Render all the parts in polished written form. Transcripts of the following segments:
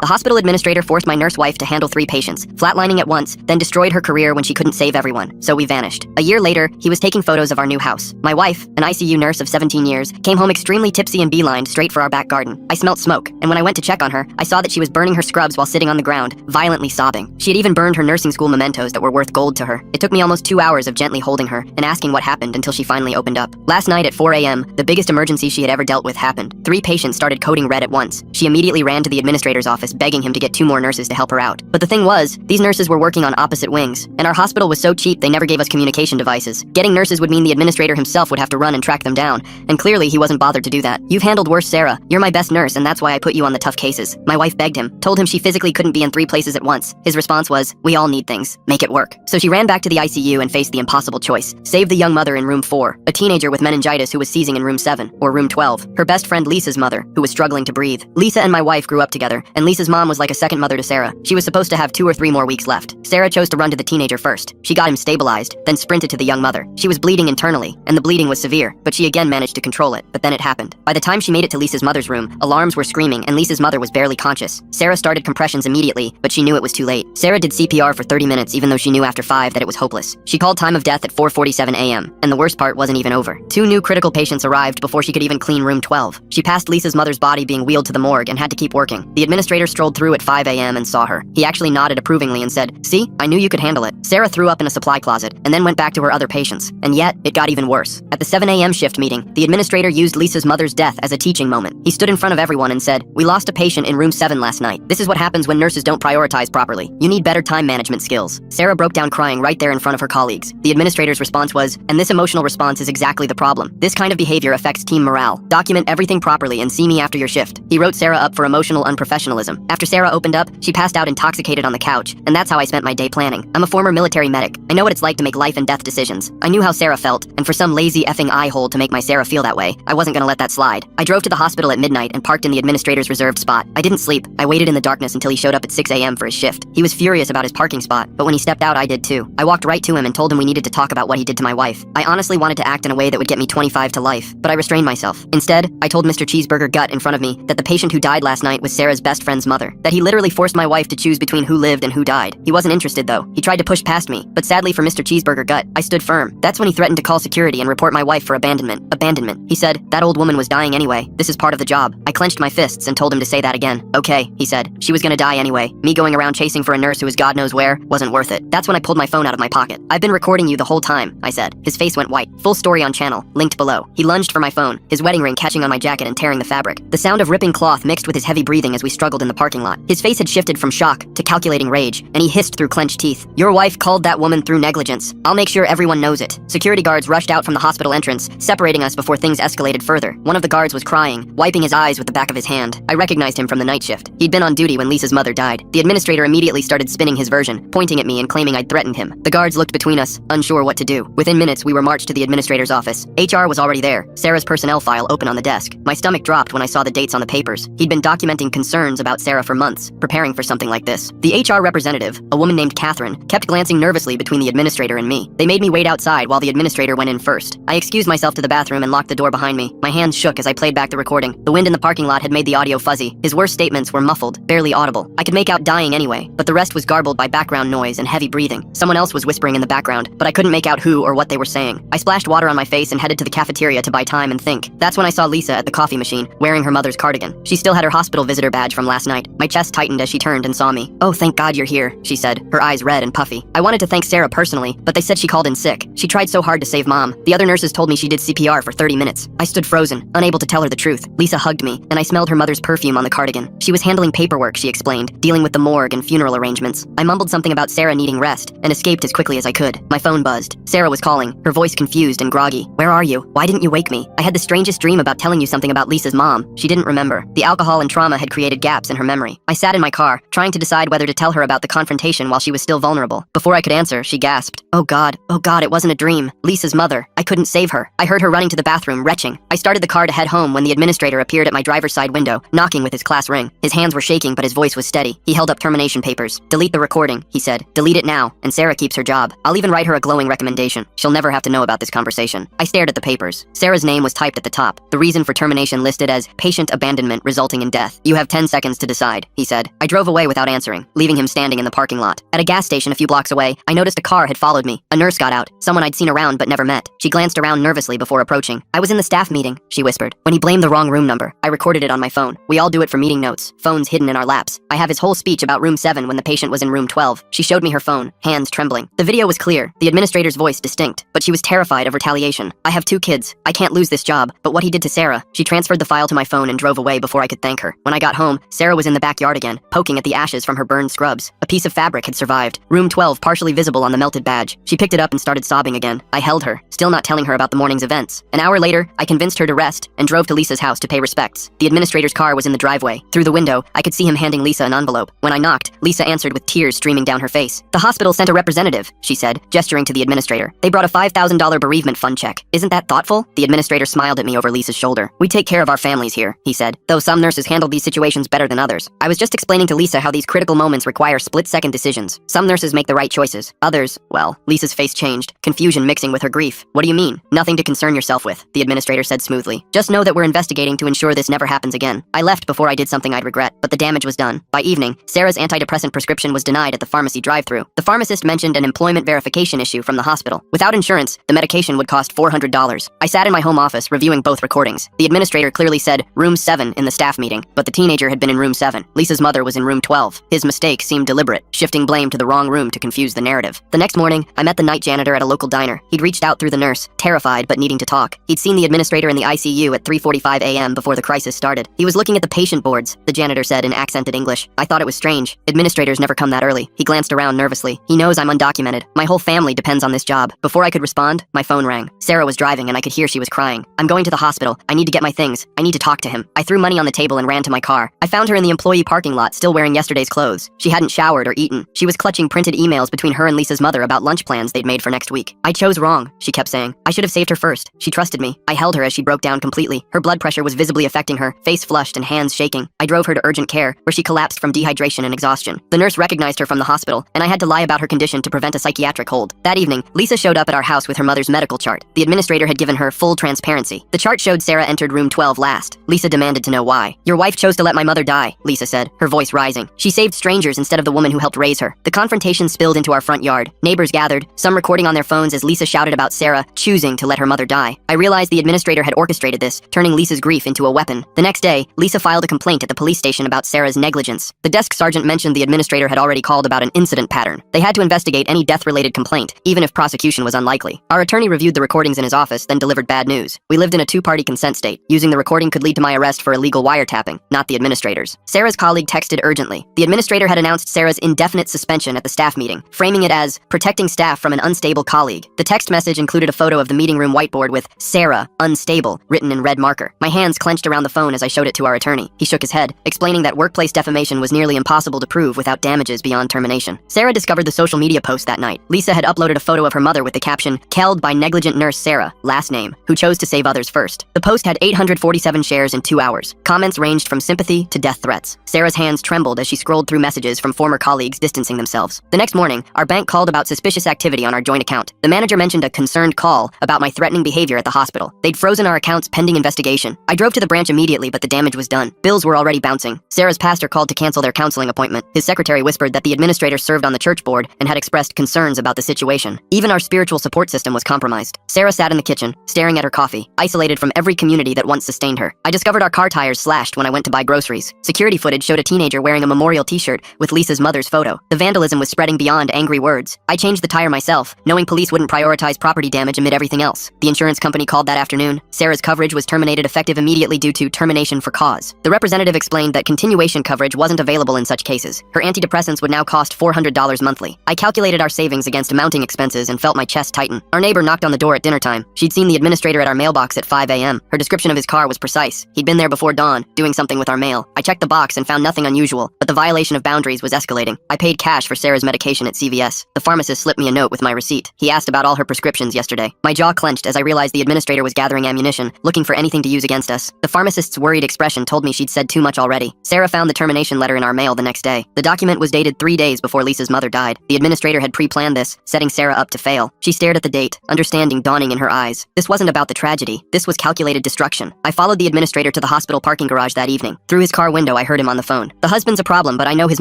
The hospital administrator forced my nurse wife to handle 3 patients, flatlining at once, then destroyed her career when she couldn't save everyone, so we vanished. A year later, he was taking photos of our new house. My wife, an ICU nurse of 17 years, came home extremely tipsy and beelined straight for our back garden. I smelt smoke, and when I went to check on her, I saw that she was burning her scrubs while sitting on the ground, violently sobbing. She had even burned her nursing school mementos that were worth gold to her. It took me almost 2 hours of gently holding her and asking what happened until she finally opened up. Last night at 4 a.m., the biggest emergency she had ever dealt with happened. 3 patients started coding red at once. She immediately ran to the administrator's office begging him to get 2 more nurses to help her out. But the thing was, these nurses were working on opposite wings, and our hospital was so cheap they never gave us communication devices. Getting nurses would mean the administrator himself would have to run and track them down, and clearly he wasn't bothered to do that. "You've handled worse, Sarah. You're my best nurse, and that's why I put you on the tough cases." My wife begged him, told him she physically couldn't be in 3 places at once. His response was, "We all need things. Make it work." So she ran back to the ICU and faced the impossible choice. Save the young mother in room 4, a teenager with meningitis who was seizing in room 7, or room 12, her best friend Lisa's mother, who was struggling to breathe. Lisa and my wife grew up together, and Lisa's mom was like a second mother to Sarah. She was supposed to have 2 or 3 more weeks left. Sarah chose to run to the teenager first. She got him stabilized, then sprinted to the young mother. She was bleeding internally, and the bleeding was severe, but she again managed to control it. But then it happened. By the time she made it to Lisa's mother's room, alarms were screaming, and Lisa's mother was barely conscious. Sarah started compressions immediately, but she knew it was too late. Sarah did CPR for 30 minutes, even though she knew after 5 that it was hopeless. She called time of death at 4:47 a.m., and the worst part wasn't even over. 2 new critical patients arrived before she could even clean room 12. She passed Lisa's mother's body being wheeled to the morgue and had to keep working. The administrator strolled through at 5 a.m. and saw her. He actually nodded approvingly and said, "See, I knew you could handle it." Sarah threw up in a supply closet and then went back to her other patients. And yet, it got even worse. At the 7 a.m. shift meeting, the administrator used Lisa's mother's death as a teaching moment. He stood in front of everyone and said, "We lost a patient in room 7 last night. This is what happens when nurses don't prioritize properly. You need better time management skills." Sarah broke down crying right there in front of her colleagues. The administrator's response was, "And this emotional response is exactly the problem. This kind of behavior affects team morale. Document everything properly and see me after your shift." He wrote Sarah up for emotional unprofessionalism. After Sarah opened up, she passed out intoxicated on the couch, and that's how I spent my day planning. I'm a former military medic. I know what it's like to make life and death decisions. I knew how Sarah felt, and for some lazy effing eye hole to make my Sarah feel that way, I wasn't gonna let that slide. I drove to the hospital at midnight and parked in the administrator's reserved spot. I didn't sleep. I waited in the darkness until he showed up at 6 a.m. for his shift. He was furious about his parking spot, but when he stepped out, I did too. I walked right to him and told him we needed to talk about what he did to my wife. I honestly wanted to act in a way that would get me 25 to life, but I restrained myself. Instead, I told Mr. Cheeseburger Gut in front of me that the patient who died last night was Sarah's best friend's mother, that he literally forced my wife to choose between who lived and who died. He wasn't interested though. He tried to push past me, but sadly for Mr. Cheeseburger Gut, I stood firm. That's when he threatened to call security and report my wife for abandonment. Abandonment. He said, "That old woman was dying anyway. This is part of the job." I clenched my fists and told him to say that again. "Okay," he said. "She was gonna die anyway. Me going around chasing for a nurse who was God knows where wasn't worth it." That's when I pulled my phone out of my pocket. "I've been recording you the whole time," I said. His face went white. Full story on channel, linked below. He lunged for my phone, his wedding ring catching on my jacket and tearing the fabric. The sound of ripping cloth mixed with his heavy breathing as we struggled in the parking lot. His face had shifted from shock to calculating rage, and he hissed through clenched teeth, "Your wife called that woman through negligence. I'll make sure everyone knows it." Security guards rushed out from the hospital entrance, separating us before things escalated further. One of the guards was crying, wiping his eyes with the back of his hand. I recognized him from the night shift. He'd been on duty when Lisa's mother died. The administrator immediately started spinning his version, pointing at me and claiming I'd threatened him. The guards looked between us, unsure what to do. Within minutes, we were marched to the administrator's office. HR was already there, Sarah's personnel file open on the desk. My stomach dropped when I saw the dates on the papers. He'd been documenting concerns about Sarah for months, preparing for something like this. The HR representative, a woman named Catherine, kept glancing nervously between the administrator and me. They made me wait outside while the administrator went in first. I excused myself to the bathroom and locked the door behind me. My hands shook as I played back the recording. The wind in the parking lot had made the audio fuzzy. His worst statements were muffled, barely audible. I could make out dying anyway, but the rest was garbled by background noise and heavy breathing. Someone else was whispering in the background, but I couldn't make out who or what they were saying. I splashed water on my face and headed to the cafeteria to buy time and think. That's when I saw Lisa at the coffee machine, wearing her mother's cardigan. She still had her hospital visitor badge from last night. My chest tightened as she turned and saw me. "Oh, thank God you're here," she said, her eyes red and puffy. I wanted to thank Sarah personally, but they said she called in sick. She tried so hard to save Mom. The other nurses told me she did CPR for 30 minutes. I stood frozen, unable to tell her the truth. Lisa hugged me, and I smelled her mother's perfume on the cardigan. She was handling paperwork, she explained, dealing with the morgue and funeral arrangements. I mumbled something about Sarah needing rest, and escaped as quickly as I could. My phone buzzed. Sarah was calling, her voice confused and groggy. "Where are you? Why didn't you wake me? I had the strangest dream about telling you something about Lisa's mom." She didn't remember. The alcohol and trauma had created gaps in her memory. I sat in my car, trying to decide whether to tell her about the confrontation while she was still vulnerable. Before I could answer, she gasped, oh God, it wasn't a dream. Lisa's mother. I couldn't save her. I heard her running to the bathroom, retching. I started the car to head home when the administrator appeared at my driver's side window, knocking with his class ring. His hands were shaking, but his voice was steady. He held up termination papers. "Delete the recording," he said. "Delete it now, and Sarah keeps her job. I'll even write her a glowing recommendation. She'll never have to know about this conversation." I stared at the papers. Sarah's name was typed at the top. The reason for termination listed as patient abandonment resulting in death. "You have 10 seconds to decide, he said. I drove away without answering, leaving him standing in the parking lot. At a gas station a few blocks away, I noticed a car had followed me. A nurse got out, someone I'd seen around but never met. She glanced around nervously before approaching. I was in the staff meeting, she whispered. When he blamed the wrong room number, I recorded it on my phone. We all do it for meeting notes, phones hidden in our laps. I have his whole speech about room 7 when the patient was in room 12. She showed me her phone, hands trembling. The video was clear, the administrator's voice distinct, but she was terrified of retaliation. I have 2 kids. I can't lose this job, but what he did to Sarah. She transferred the file to my phone and drove away before I could thank her. When I got home, Sarah was in the backyard again, poking at the ashes from her burned scrubs. A piece of fabric had survived, room 12 partially visible on the melted badge. She picked it up and started sobbing again. I held her, still not telling her about the morning's events. An hour later, I convinced her to rest and drove to Lisa's house to pay respects. The administrator's car was in the driveway. Through the window, I could see him handing Lisa an envelope. When I knocked, Lisa answered with tears streaming down her face. The hospital sent a representative, she said, gesturing to the administrator. They brought a $5,000 bereavement fund check. Isn't that thoughtful? The administrator smiled at me over Lisa's shoulder. We take care of our families here, he said, though some nurses handle these situations better than others. I was just explaining to Lisa how these critical moments require split-second decisions. Some nurses make the right choices. Others, well, Lisa's face changed, confusion mixing with her grief. What do you mean? Nothing to concern yourself with, the administrator said smoothly. Just know that we're investigating to ensure this never happens again. I left before I did something I'd regret, but the damage was done. By evening, Sarah's antidepressant prescription was denied at the pharmacy drive-thru. The pharmacist mentioned an employment verification issue from the hospital. Without insurance, the medication would cost $400. I sat in my home office reviewing both recordings. The administrator clearly said room 7 in the staff meeting, but the teenager had been in room 7. Lisa's mother was in room 12. His mistake seemed deliberate, shifting blame to the wrong room to confuse the narrative. The next morning, I met the night janitor at a local diner. He'd reached out through the nurse, terrified but needing to talk. He'd seen the administrator in the ICU at 3:45 a.m. before the crisis started. He was looking at the patient boards, the janitor said in accented English. I thought it was strange. Administrators never come that early. He glanced around nervously. He knows I'm undocumented. My whole family depends on this job. Before I could respond, my phone rang. Sarah was driving and I could hear she was crying. I'm going to the hospital. I need to get my things. I need to talk to him. I threw money on the table and ran to my car. I found her in the employee parking lot, still wearing yesterday's clothes. She hadn't showered or eaten. She was clutching printed emails between her and Lisa's mother about lunch plans they'd made for next week. I chose wrong, she kept saying. I should have saved her first. She trusted me. I held her as she broke down completely. Her blood pressure was visibly affecting her, face flushed and hands shaking. I drove her to urgent care, where she collapsed from dehydration and exhaustion. The nurse recognized her from the hospital, and I had to lie about her condition to prevent a psychiatric hold. That evening, Lisa showed up at our house with her mother's medical chart. The administrator had given her full transparency. The chart showed Sarah entered room 12 last. Lisa demanded to know why. Your wife chose to let my mother die, Lisa said, her voice rising. She saved strangers instead of the woman who helped raise her. The confrontation spilled into our front yard. Neighbors gathered, some recording on their phones as Lisa shouted about Sarah choosing to let her mother die. I realized the administrator had orchestrated this, turning Lisa's grief into a weapon. The next day, Lisa filed a complaint at the police station about Sarah's negligence. The desk sergeant mentioned the administrator had already called about an incident pattern. They had to investigate any death-related complaint, even if prosecution was unlikely. Our attorney reviewed the recordings in his office, then delivered bad news. We lived in a 2-party consent state. Using the recording could lead to my arrest for illegal wiretapping, not the administrator's. Sarah's colleague texted urgently. The administrator had announced Sarah's indefinite suspension at the staff meeting, framing it as protecting staff from an unstable colleague. The text message included a photo of the meeting room whiteboard with Sarah, unstable, written in red marker. My hands clenched around the phone as I showed it to our attorney. He shook his head, explaining that workplace defamation was nearly impossible to prove without damages beyond termination. Sarah discovered the social media post that night. Lisa had uploaded a photo of her mother with the caption, "Killed by negligent nurse Sarah, last name, who chose to save others first." The post had 847 shares in 2 hours. Comments ranged from sympathy to death threats. Sarah's hands trembled as she scrolled through messages from former colleagues distancing themselves. The next morning, our bank called about suspicious activity on our joint account. The manager mentioned a concerned call about my threatening behavior at the hospital. They'd frozen our accounts pending investigation. I drove to the branch immediately, but the damage was done. Bills were already bouncing. Sarah's pastor called to cancel their counseling appointment. His secretary whispered that the administrator served on the church board and had expressed concerns about the situation. Even our spiritual support system was compromised. Sarah sat in the kitchen, staring at her coffee, isolated from every community that once sustained her. I discovered our car tires slashed when I went to buy groceries. Security footage showed a teenager wearing a memorial t-shirt with Lisa's mother's photo. The vandalism was spreading beyond angry words. I changed the tire myself, knowing police wouldn't prioritize property damage amid everything else. The insurance company called that afternoon. Sarah's coverage was terminated effective immediately due to termination for cause. The representative explained that continuation coverage wasn't available in such cases. Her antidepressants would now cost $400 monthly. I calculated our savings against mounting expenses and felt my chest tighten. Our neighbor knocked on the door at dinner time. She'd seen the administrator at our mailbox at 5 a.m. Her description of his car was precise. He'd been there before dawn, doing something with our mail. I checked the box and found nothing unusual, but the violation of boundaries was escalating. I paid cash for Sarah's medication at CVS. The pharmacist slipped me a note with my receipt. He asked about all her prescriptions yesterday. My jaw clenched as I realized the administrator was gathering ammunition, looking for anything to use against us. The pharmacist's worried expression told me she'd said too much already. Sarah found the termination letter in our mail the next day. The document was dated 3 days before Lisa's mother died. The administrator had pre-planned this, setting Sarah up to fail. She stared at the date, understanding dawning in her eyes. This wasn't about the tragedy. This was calculated destruction. I followed the administrator to the hospital parking garage that evening. Through his car window, I heard him on the phone. The husband's a problem, but I know his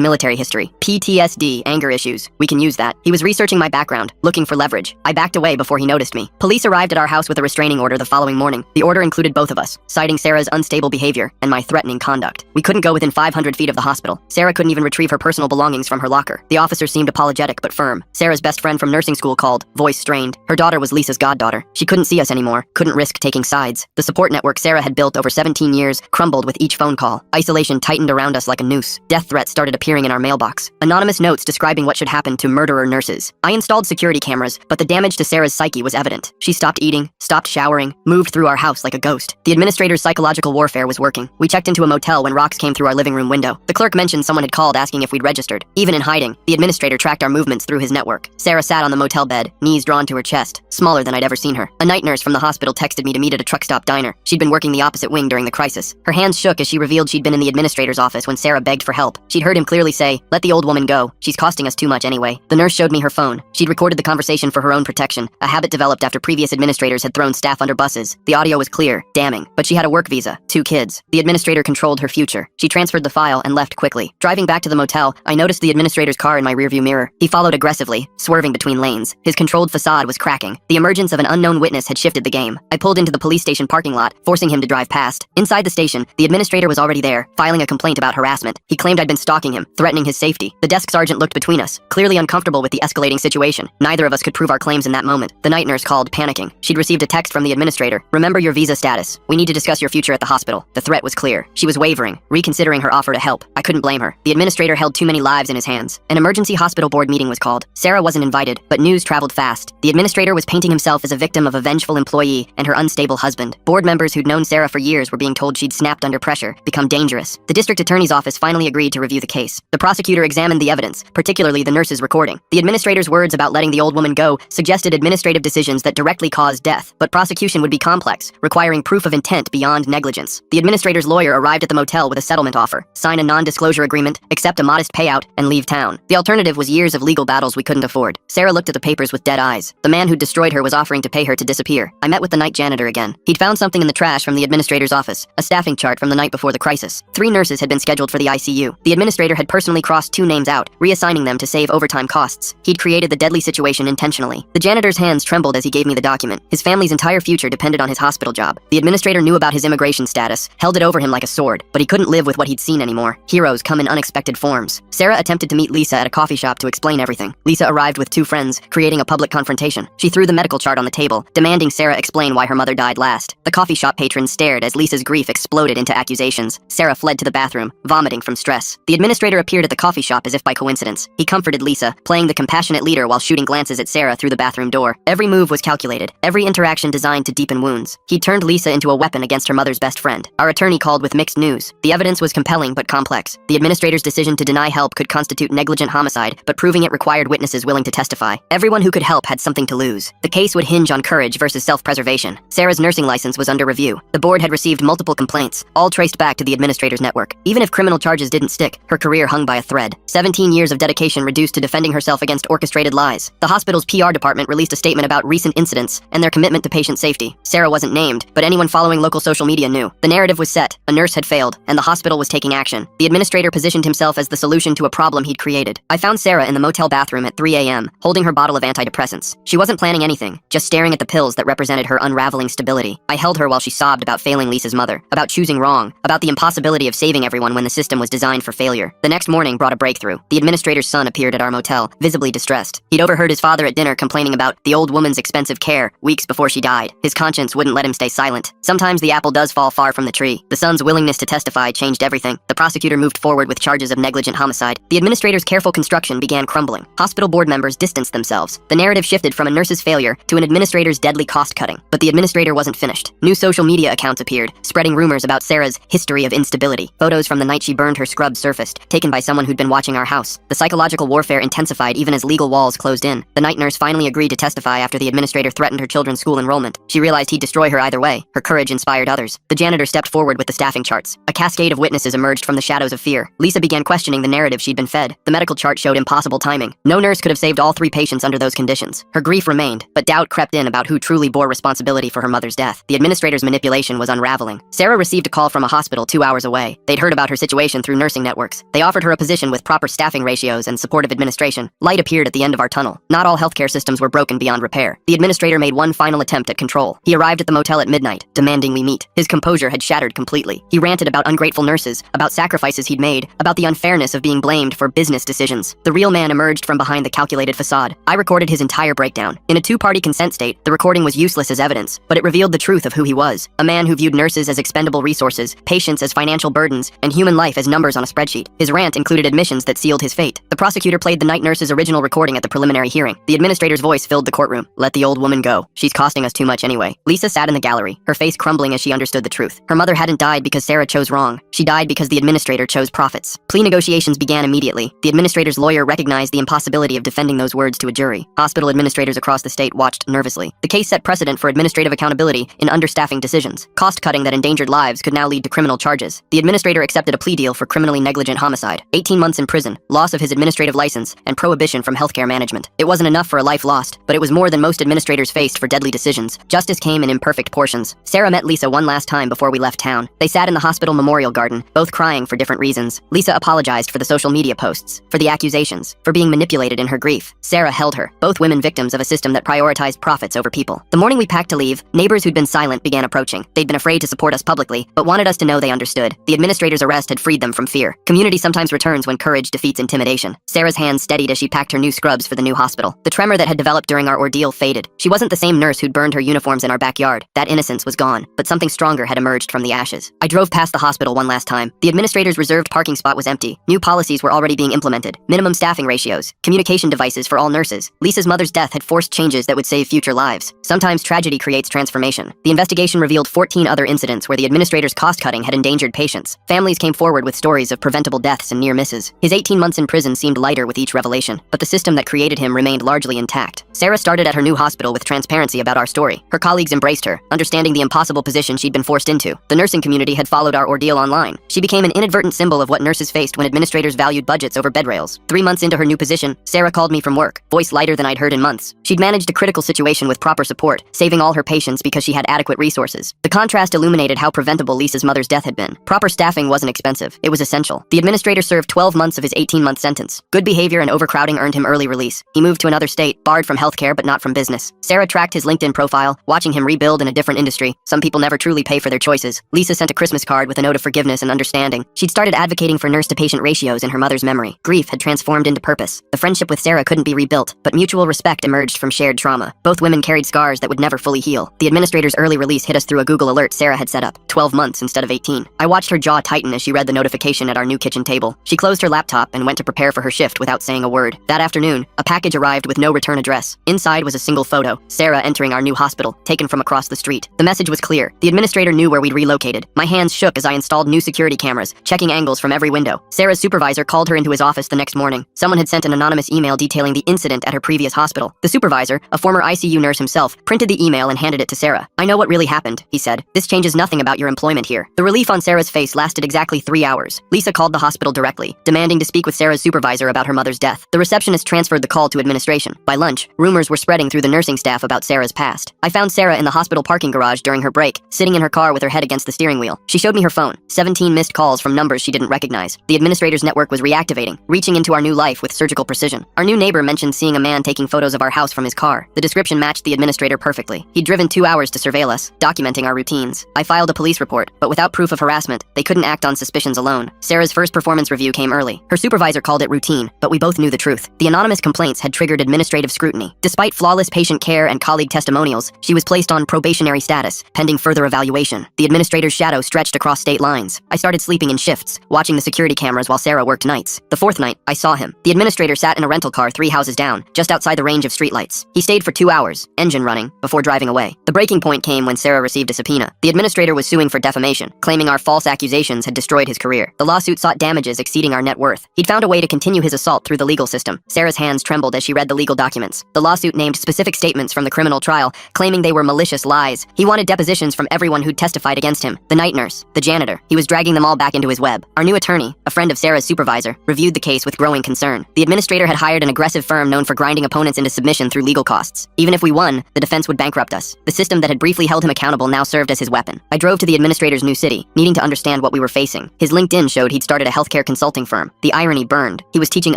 military history. PTSD, anger issues. We can use that. He was researching my background, looking for leverage. I backed away before he noticed me. Police arrived at our house with a restraining order the following morning. The order included both of us, citing Sarah's unstable behavior and my threatening conduct. We couldn't go within 500 feet of the hospital. Sarah couldn't even retrieve her personal belongings from her locker. The officers seemed apologetic but firm. Sarah's best friend from nursing school called, voice strained. Her daughter was Lisa's goddaughter. She couldn't see us anymore, couldn't risk taking sides. The support network Sarah had built over 17 years crumbled with each phone call. Isolation tightened around us like a noose. Death threats started appearing in our mailbox. Anonymous notes describing what should happen to murderer nurses. I installed security cameras, but the damage to Sarah's psyche was evident. She stopped eating, stopped showering, moved through our house like a ghost. The administrator's psychological warfare was working. We checked into a motel when rocks came through our living room window. The clerk mentioned someone had called asking if we'd registered. Even in hiding, the administrator tracked our movements through his network. Sarah sat on the motel bed, knees drawn to her chest, smaller than I'd ever seen her. A night nurse from the hospital texted me to meet at a truck stop diner. She'd been working the opposite wing during the crisis. Her hands shook as she revealed she'd been in the administrator's office when Sarah begged for help. She'd heard him clearly say, "Let the old woman go. She's costing us too much anyway." The nurse showed me her phone. She'd recorded the conversation for her own protection, a habit developed after previous administrators had thrown staff under buses. The audio was clear, damning, but she had a work visa, 2 kids. The administrator controlled her future. She transferred the file and left quickly. Driving back to the motel, I noticed the administrator's car in my rearview mirror. He followed aggressively, swerving between lanes. His controlled facade was cracking. The emergence of an unknown witness had shifted the game. I pulled into the police station parking lot, forcing him to drive past. Inside the station, the administrator was already there, filing a complaint about harassment. He claimed I'd been stalking him, threatening his safety. The desk sergeant looked between us, clearly uncomfortable with the escalating situation. Neither of us could prove our claims in that moment. The night nurse called, panicking. She'd received a text from the administrator. "Remember your visa status. We need to discuss your future at the hospital." The threat was clear. She was wavering, reconsidering her offer to help. I couldn't blame her. The administrator held too many lives in his hands. An emergency hospital board meeting was called. Sarah wasn't invited, but news traveled fast. The administrator was painting himself as a victim of a vengeful employee and her unstable husband. Board members who'd known Sarah for years were being told she'd snapped under pressure, become dangerous. The district attorney's office finally agreed to review the case. The prosecutor examined the evidence, particularly the nurse's recording. The administrator's words about letting the old woman go suggested administrative decisions that directly caused death, but prosecution would be complex, requiring proof of intent beyond negligence. The administrator's lawyer arrived at the motel with a settlement offer: sign a non-disclosure agreement, accept a modest payout, and leave town. The alternative was years of legal battles we couldn't afford. Sarah looked at the papers with dead eyes. The man who destroyed her was offering to pay her to disappear. I met with the night janitor again. He'd found something in the trash from the administrator's office, a staffing chart from the night before the crisis. 3 nurses had been scheduled for the ICU. The administrator had personally crossed 2 names out, reassigning them to save overtime costs. He'd created the deadly situation intentionally. The janitor's hands trembled as he gave me the document. His family's entire future depended on his hospital job. The administrator knew about his immigration status, held it over him like a sword, but he couldn't live with what he'd seen anymore. Heroes come in unexpected forms. Sarah attempted to meet Lisa at a coffee shop to explain everything. Lisa arrived with 2 friends, creating a public confrontation. She threw the medical chart on the table, demanding Sarah explain why her mother died last. The coffee shop patron stared as Lisa's grief exploded into accusations. Sarah fled to the bathroom, vomiting from stress. The administrator appeared at the coffee shop as if by coincidence. He comforted Lisa, playing the compassionate leader while shooting glances at Sarah through the bathroom door. Every move was calculated, every interaction designed to deepen wounds. He turned Lisa into a weapon against her mother's best friend. Our attorney called with mixed news. The evidence was compelling but complex. The administrator's decision to deny help could constitute negligent homicide, but proving it required witnesses willing to testify. Everyone who could help had something to lose. The case would hinge on courage versus self-preservation. Sarah's nursing license was under review. The board had received multiple complaints, all traced back to the administrator's network. Even if criminal charges didn't stick, her career hung by a thread. 17 years of dedication reduced to defending herself against orchestrated lies. The hospital's PR department released a statement about recent incidents and their commitment to patient safety. Sarah wasn't named, but anyone following local social media knew. The narrative was set, a nurse had failed, and the hospital was taking action. The administrator positioned himself as the solution to a problem he'd created. I found Sarah in the motel bathroom at 3 a.m., holding her bottle of antidepressants. She wasn't planning anything, just staring at the pills that represented her unraveling stability. I held her while she sobbed about failing Lisa's mother, about choosing wrong, about the impossibility of saving everyone when the system was designed for failure. The next morning brought a breakthrough. The administrator's son appeared at our motel, visibly distressed. He'd overheard his father at dinner complaining about the old woman's expensive care weeks before she died. His conscience wouldn't let him stay silent. Sometimes the apple does fall far from the tree. The son's willingness to testify changed everything. The prosecutor moved forward with charges of negligent homicide. The administrator's careful construction began crumbling. Hospital board members distanced themselves. The narrative shifted from a nurse's failure to an administrator's deadly cost-cutting. But the administrator wasn't finished. New social media accounts appeared, spreading rumors about Sarah's history of instability. Photos from the night she burned her scrubs surfaced, taken by someone who'd been watching our house. The psychological warfare intensified even as legal walls closed in. The night nurse finally agreed to testify after the administrator threatened her children's school enrollment. She realized he'd destroy her either way. Her courage inspired others. The janitor stepped forward with the staffing charts. A cascade of witnesses emerged from the shadows of fear. Lisa began questioning the narrative she'd been fed. The medical chart showed impossible timing. No nurse could have saved all 3 patients under those conditions. Her grief remained, but doubt crept in about who truly bore responsibility for her mother's death. The administrator's manipulation was unraveling. Sarah received a call from a hospital 2 hours away. They'd heard about her situation through nursing networks. They offered her a position with proper staffing ratios and supportive administration. Light appeared at the end of our tunnel. Not all healthcare systems were broken beyond repair. The administrator made one final attempt at control. He arrived at the motel at midnight, demanding we meet. His composure had shattered completely. He ranted about ungrateful nurses, about sacrifices he'd made, about the unfairness of being blamed for business decisions. The real man emerged from behind the calculated facade. I recorded his entire breakdown. In a two-party consent state, the recording was useless as evidence, but it revealed the truth of who he was. A man who viewed nurses as expendable resources, patients as financial burdens, and human life as numbers on a spreadsheet. His rant included admissions that sealed his fate. The prosecutor played the night nurse's original recording at the preliminary hearing. The administrator's voice filled the courtroom. Let the old woman go. She's costing us too much anyway. Lisa sat in the gallery, her face crumbling as she understood the truth. Her mother hadn't died because Sarah chose wrong. She died because the administrator chose profits. Plea negotiations began immediately. The administrator's lawyer recognized the impossibility of defending those words to a jury. Hospital administrators across the state watched nervously. The case set precedent for administrative accountability in understaffing decisions. Cost-cutting that endangered lives could now lead to criminal charges. The administrator accepted a plea deal for criminally negligent homicide, 18 months in prison, loss of his administrative license, and prohibition from healthcare management. It wasn't enough for a life lost, but it was more than most administrators faced for deadly decisions. Justice came in imperfect portions. Sarah met Lisa one last time before we left town. They sat in the hospital memorial garden, both crying for different reasons. Lisa apologized for the social media posts, for the accusations, for being manipulated in her grief. Sarah held her, both women victims of a system that prioritized profits over people. The morning we packed to leave, neighbors who'd been silent began approaching. They'd been afraid to support us publicly, but wanted us to know they understood. The administrator's arrest had freed them from fear. Community sometimes returns when courage defeats intimidation. Sarah's hands steadied as she packed her new scrubs for the new hospital. The tremor that had developed during our ordeal faded. She wasn't the same nurse who'd burned her uniforms in our backyard. That innocence was gone, but something stronger had emerged from the ashes. I drove past the hospital one last time. The administrator's reserved parking spot was empty. New policies were already being implemented. Minimum staffing ratios, communication devices for all nurses. Lisa's mother's death had forced changes that would save future lives. Sometimes tragedy creates transformation. The investigation revealed 14 other incidents where the administrator's cost-cutting had endangered patients. Families came forward with stories of preventable deaths and near misses. His 18 months in prison seemed lighter with each revelation, but the system that created him remained largely intact. Sarah started at her new hospital with transparency about our story. Her colleagues embraced her, understanding the impossible position she'd been forced into. The nursing community had followed our ordeal online. She became an inadvertent symbol of what nurses faced when administrators valued budgets over bed rails. 3 months into her new position, Sarah called me from work, voice lighter than I'd heard in months. She'd managed a critical situation with proper support, saving all her patients because she had adequate resources. The contrast illuminated how preventable Lisa's mother's death had been. Proper staffing wasn't expensive. It was essential. The administrator served 12 months of his 18-month sentence. Good behavior and overcrowding earned him early release. He moved to another state, barred from healthcare but not from business. Sarah tracked his LinkedIn profile, watching him rebuild in a different industry. Some people never truly pay for their choices. Lisa sent a Christmas card with a note of forgiveness and understanding. She'd started advocating for nurse-to-patient ratios in her mother's memory. Grief had transformed into purpose. The friendship with Sarah couldn't be rebuilt, but mutual respect emerged from shared trauma. Both women carried scars that would never fully heal. The administrator's early release hit us through a Google alert Sarah had set up. 12 months instead of 18. I watched her jaw tighten as she read the notification at our new kitchen table. She closed her laptop and went to prepare for her shift without saying a word. That afternoon, a package arrived with no return address. Inside was a single photo, Sarah entering our new hospital, taken from across the street. The message was clear. The administrator knew where we'd relocated. My hands shook as I installed new security cameras, checking angles from every window. Sarah's supervisor called her into his office the next morning. Someone had sent an anonymous email detailing the incident at her previous hospital. The supervisor, a former ICU nurse himself, printed the email and handed it to Sarah. I know what really happened, he said. This changes nothing about your employment here. The relief on Sarah's face lasted exactly 3 hours. Lisa called the hospital directly, demanding to speak with Sarah's supervisor about her mother's death. The receptionist transferred the call to administration. By lunch, rumors were spreading through the nursing staff about Sarah's past. I found Sarah in the hospital parking garage during her break, sitting in her car with her head against the steering wheel. She showed me her phone, 17 missed calls from numbers she didn't recognize. The administrator's network was reactivating, reaching into our new life with surgical precision. Our new neighbor mentioned seeing a man taking photos of our house from his car. The description matched the administrator perfectly. He'd driven 2 hours to surveil us, documenting our routines. I filed a police report, but without proof of harassment, they couldn't act on suspicions alone. Sarah's first performance review came early. Her supervisor called it routine, but we both knew the truth. The anonymous complaints had triggered administrative scrutiny. Despite flawless patient care and colleague testimonials, she was placed on probationary status, pending further evaluation. The administrator's shadow stretched across state lines. I started sleeping in shifts, watching the security cameras while Sarah worked nights. The fourth night, I saw him. The administrator sat in a rental car 3 houses down, just outside the range of streetlights. He stayed for 2 hours, engine running, before driving away. The breaking point came when Sarah received a subpoena. The administrator was suing for defamation, claiming our false accusations had destroyed his career. The lawsuit sought damages exceeding our net worth. He'd found a way to continue his assault through the legal system. Sarah's hands trembled as she read the legal documents. The lawsuit named specific statements from the criminal trial, claiming they were malicious lies. He wanted depositions from everyone who'd testified against him. The night nurse, the janitor. He was dragging them all back into his web. Our new attorney, a friend of Sarah's supervisor, reviewed the case with growing concern. The administrator had hired an aggressive firm known for grinding opponents into submission through legal costs. Even if we won, the defense would bankrupt us. The system that had briefly held him accountable now served as his weapon. I drove to the administrator's new city, needing to understand what we we were facing. His LinkedIn showed he'd started a healthcare consulting firm. The irony burned. He was teaching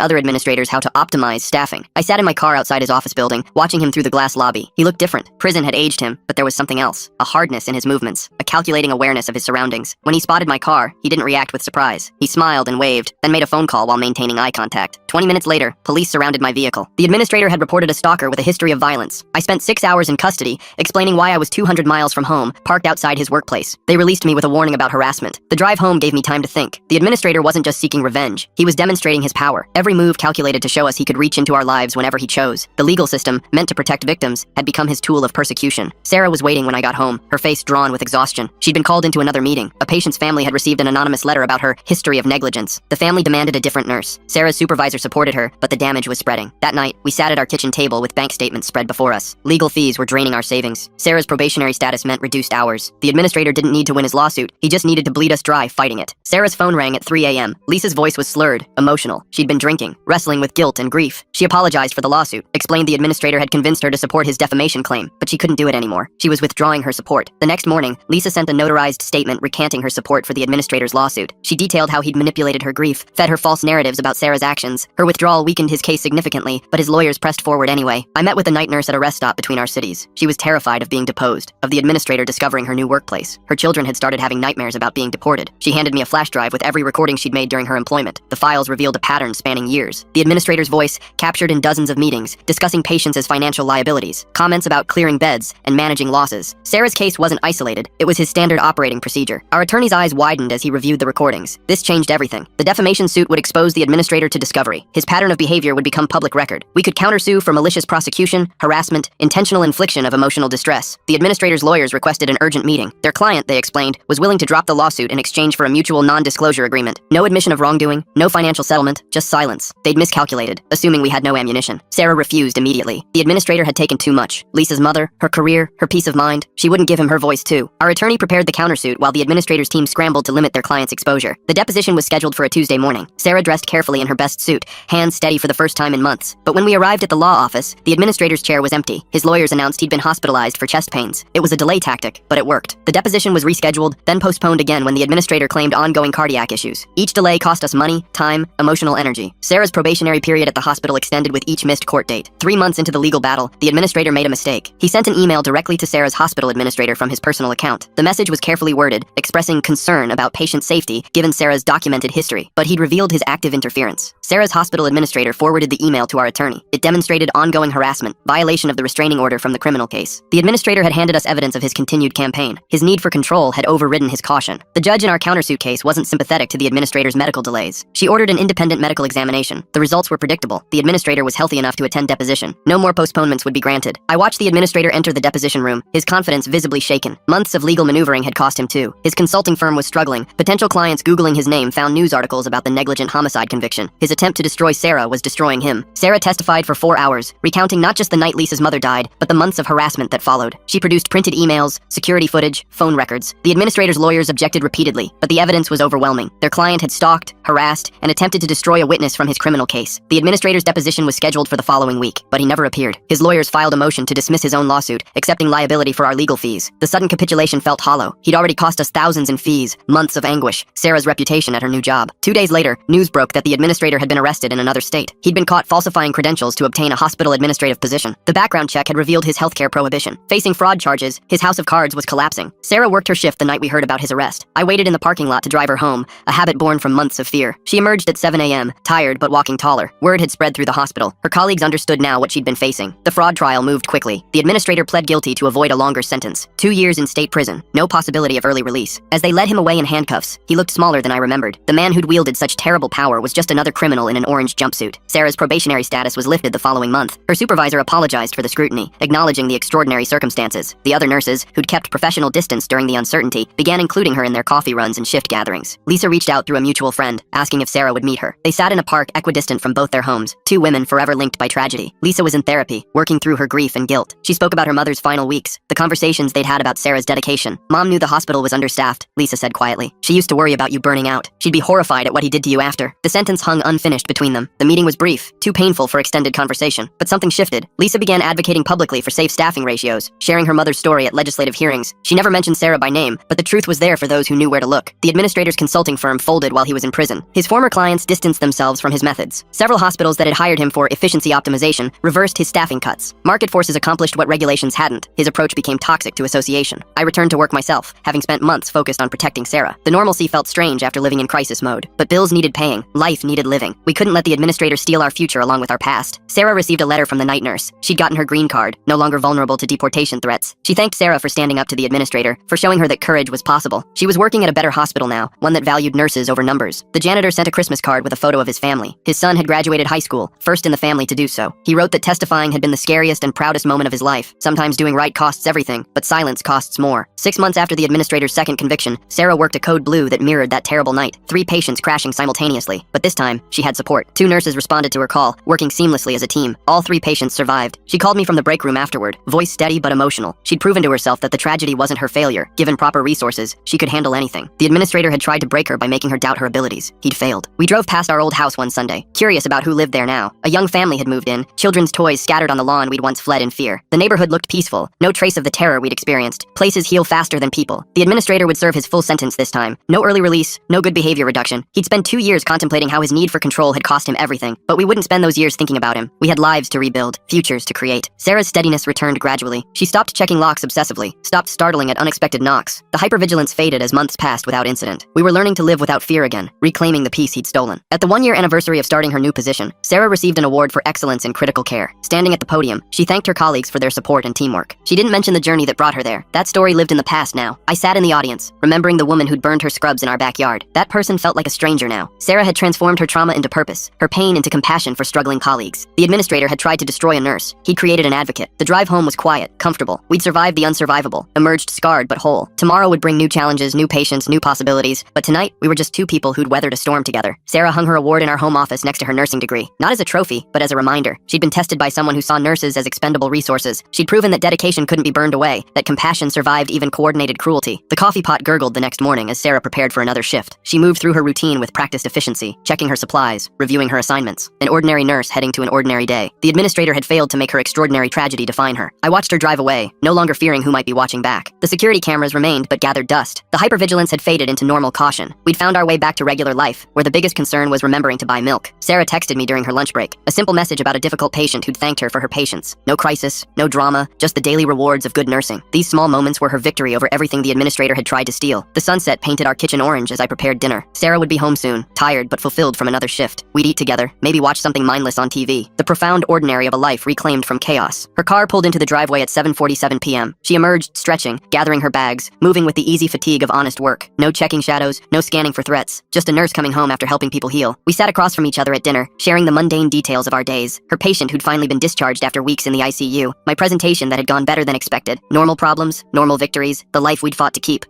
other administrators how to optimize staffing. I sat in my car outside his office building, watching him through the glass lobby. He looked different. Prison had aged him, but there was something else. A hardness in his movements, a calculating awareness of his surroundings. When he spotted my car, he didn't react with surprise. He smiled and waved, then made a phone call while maintaining eye contact. 20 minutes later, police surrounded my vehicle. The administrator had reported a stalker with a history of violence. I spent 6 hours in custody, explaining why I was 200 miles from home, parked outside his workplace. They released me with a warning about harassment. The drive home gave me time to think. The administrator wasn't just seeking revenge. He was demonstrating his power. Every move calculated to show us he could reach into our lives whenever he chose. The legal system, meant to protect victims, had become his tool of persecution. Sarah was waiting when I got home, her face drawn with exhaustion. She'd been called into another meeting. A patient's family had received an anonymous letter about her history of negligence. The family demanded a different nurse. Sarah's supervisor supported her, but the damage was spreading. That night, we sat at our kitchen table with bank statements spread before us. Legal fees were draining our savings. Sarah's probationary status meant reduced hours. The administrator didn't need to win his lawsuit. He just needed to bleed us dry fighting it. Sarah's phone rang at 3 a.m. Lisa's voice was slurred, emotional. She'd been drinking, wrestling with guilt and grief. She apologized for the lawsuit, explained the administrator had convinced her to support his defamation claim, but she couldn't do it anymore. She was withdrawing her support. The next morning, Lisa sent a notarized statement recanting her support for the administrator's lawsuit. She detailed how he'd manipulated her grief, fed her false narratives about Sarah's actions. Her withdrawal weakened his case significantly, but his lawyers pressed forward anyway. I met with a night nurse at a rest stop between our cities. She was terrified of being deposed, of the administrator discovering her new workplace. Her children had started having nightmares about being deported. She handed me a flash drive with every recording she'd made during her employment. The files revealed a pattern spanning years. The administrator's voice, captured in dozens of meetings, discussing patients as financial liabilities, comments about clearing beds and managing losses. Sarah's case wasn't isolated. It was his standard operating procedure. Our attorney's eyes widened as he reviewed the recordings. This changed everything. The defamation suit would expose the administrator to discovery. His pattern of behavior would become public record. We could countersue for malicious prosecution, harassment, intentional infliction of emotional distress. The administrator's lawyers requested an urgent meeting. Their client, they explained, was willing to drop the lawsuit in exchange for a mutual non-disclosure agreement. No admission of wrongdoing, no financial settlement, just silence. They'd miscalculated, assuming we had no ammunition. Sarah refused immediately. The administrator had taken too much. Lisa's mother, her career, her peace of mind. She wouldn't give him her voice too. Our attorney prepared the countersuit while the administrator's team scrambled to limit their client's exposure. The deposition was scheduled for a Tuesday morning. Sarah dressed carefully in her best suit, hands steady for the first time in months. But when we arrived at the law office, the administrator's chair was empty. His lawyers announced he'd been hospitalized for chest pains. It was a delay tactic, but it worked. The deposition was rescheduled, then postponed again when the administrator claimed ongoing cardiac issues. Each delay cost us money, time, emotional energy. Sarah's probationary period at the hospital extended with each missed court date. 3 months into the legal battle, the administrator made a mistake. He sent an email directly to Sarah's hospital administrator from his personal account. The message was carefully worded, expressing concern about patient safety given Sarah's documented history, but he'd revealed his active interference. Sarah's hospital administrator forwarded the email to our attorney. It demonstrated ongoing harassment, violation of the restraining order from the criminal case. The administrator had handed us evidence of his continued campaign. His need for control had overridden his caution. The judge in our countersuit case wasn't sympathetic to the administrator's medical delays. She ordered an independent medical examination. The results were predictable. The administrator was healthy enough to attend deposition. No more postponements would be granted. I watched the administrator enter the deposition room, his confidence visibly shaken. Months of legal maneuvering had cost him too. His consulting firm was struggling. Potential clients Googling his name found news articles about the negligent homicide conviction. His attempt to destroy Sarah was destroying him. Sarah testified for 4 hours, recounting not just the night Lisa's mother died, but the months of harassment that followed. She produced printed emails, security footage, phone records. The administrator's lawyers objected repeatedly, but the evidence was overwhelming. Their client had stalked, harassed, and attempted to destroy a witness from his criminal case. The administrator's deposition was scheduled for the following week, but he never appeared. His lawyers filed a motion to dismiss his own lawsuit, accepting liability for our legal fees. The sudden capitulation felt hollow. He'd already cost us thousands in fees, months of anguish, Sarah's reputation at her new job. 2 days later, news broke that the administrator had been arrested in another state. He'd been caught falsifying credentials to obtain a hospital administrative position. The background check had revealed his healthcare prohibition. Facing fraud charges, his house of cards was collapsing. Sarah worked her shift the night we heard about his arrest. I waited in the parking lot to drive her home, a habit born from months of fear. She emerged at 7 a.m., tired but walking taller. Word had spread through the hospital. Her colleagues understood now what she'd been facing. The fraud trial moved quickly. The administrator pled guilty to avoid a longer sentence. 2 years in state prison. No possibility of early release. As they led him away in handcuffs, he looked smaller than I remembered. The man who'd wielded such terrible power was just another criminal in an orange jumpsuit. Sarah's probationary status was lifted the following month. Her supervisor apologized for the scrutiny, acknowledging the extraordinary circumstances. The other nurses, who'd kept professional distance during the uncertainty, began including her in their coffee runs and shift gatherings. Lisa reached out through a mutual friend, asking if Sarah would meet her. They sat in a park equidistant from both their homes, two women forever linked by tragedy. Lisa was in therapy, working through her grief and guilt. She spoke about her mother's final weeks, the conversations they'd had about Sarah's dedication, situation. Mom knew the hospital was understaffed, Lisa said quietly. She used to worry about you burning out. She'd be horrified at what he did to you after. The sentence hung unfinished between them. The meeting was brief, too painful for extended conversation. But something shifted. Lisa began advocating publicly for safe staffing ratios, sharing her mother's story at legislative hearings. She never mentioned Sarah by name, but the truth was there for those who knew where to look. The administrator's consulting firm folded while he was in prison. His former clients distanced themselves from his methods. Several hospitals that had hired him for efficiency optimization reversed his staffing cuts. Market forces accomplished what regulations hadn't. His approach became toxic to association. I returned to work myself, having spent months focused on protecting Sarah. The normalcy felt strange after living in crisis mode, but bills needed paying, life needed living. We couldn't let the administrator steal our future along with our past. Sarah received a letter from the night nurse. She'd gotten her green card, no longer vulnerable to deportation threats. She thanked Sarah for standing up to the administrator, for showing her that courage was possible. She was working at a better hospital now, one that valued nurses over numbers. The janitor sent a Christmas card with a photo of his family. His son had graduated high school, first in the family to do so. He wrote that testifying had been the scariest and proudest moment of his life. Sometimes doing right costs everything, but silence costs more. 6 months after the administrator's second conviction, Sarah worked a code blue that mirrored that terrible night. 3 patients crashing simultaneously, but this time, she had support. 2 nurses responded to her call, working seamlessly as a team. All 3 patients survived. She called me from the break room afterward, voice steady but emotional. She'd proven to herself that the tragedy wasn't her failure. Given proper resources, she could handle anything. The administrator had tried to break her by making her doubt her abilities. He'd failed. We drove past our old house one Sunday, curious about who lived there now. A young family had moved in, children's toys scattered on the lawn we'd once fled in fear. The neighborhood looked peaceful, no trace of the terror we'd experienced. Places heal faster than people. The administrator would serve his full sentence this time. No early release, no good behavior reduction. He'd spend 2 years contemplating how his need for control had cost him everything. But we wouldn't spend those years thinking about him. We had lives to rebuild, futures to create. Sarah's steadiness returned gradually. She stopped checking locks obsessively, stopped startling at unexpected knocks. The hypervigilance faded as months passed without incident. We were learning to live without fear again, reclaiming the peace he'd stolen. At the 1-year anniversary of starting her new position, Sarah received an award for excellence in critical care. Standing at the podium, she thanked her colleagues for their support and teamwork. She didn't mention the journey that brought her there. That story lived in the past now. I sat in the audience, remembering the woman who'd burned her scrubs in our backyard. That person felt like a stranger now. Sarah had transformed her trauma into purpose, her pain into compassion for struggling colleagues. The administrator had tried to destroy a nurse. He'd created an advocate. The drive home was quiet, comfortable. We'd survived the unsurvivable, emerged scarred but whole. Tomorrow would bring new challenges, new patients, new possibilities. But tonight, we were just 2 people who'd weathered a storm together. Sarah hung her award in our home office next to her nursing degree. Not as a trophy, but as a reminder. She'd been tested by someone who saw nurses as expendable resources. She'd proven that dedication couldn't be burned away, that compassion survived even coordinated cruelty. The coffee pot gurgled the next morning as Sarah prepared for another shift. She moved through her routine with practiced efficiency, checking her supplies, reviewing her assignments. An ordinary nurse heading to an ordinary day. The administrator had failed to make her extraordinary tragedy define her. I watched her drive away, no longer fearing who might be watching back. The security cameras remained but gathered dust. The hypervigilance had faded into normal caution. We'd found our way back to regular life, where the biggest concern was remembering to buy milk. Sarah texted me during her lunch break, a simple message about a difficult patient who'd thanked her for her patience. No crisis, no drama, just the daily rewards of good nursing. These small moments were her victory over everything the administrator had tried to steal. The sunset painted our kitchen orange as I prepared dinner. Sarah would be home soon, tired but fulfilled from another shift. We'd eat together, maybe watch something mindless on TV. The profound ordinary of a life reclaimed from chaos. Her car pulled into the driveway at 7:47 p.m. She emerged, stretching, gathering her bags, moving with the easy fatigue of honest work. No checking shadows, no scanning for threats. Just a nurse coming home after helping people heal. We sat across from each other at dinner, sharing the mundane details of our days. Her patient who'd finally been discharged after weeks in the ICU. My presentation that had gone better than expected. Normal problems, normal victories, the life we'd fought to keep.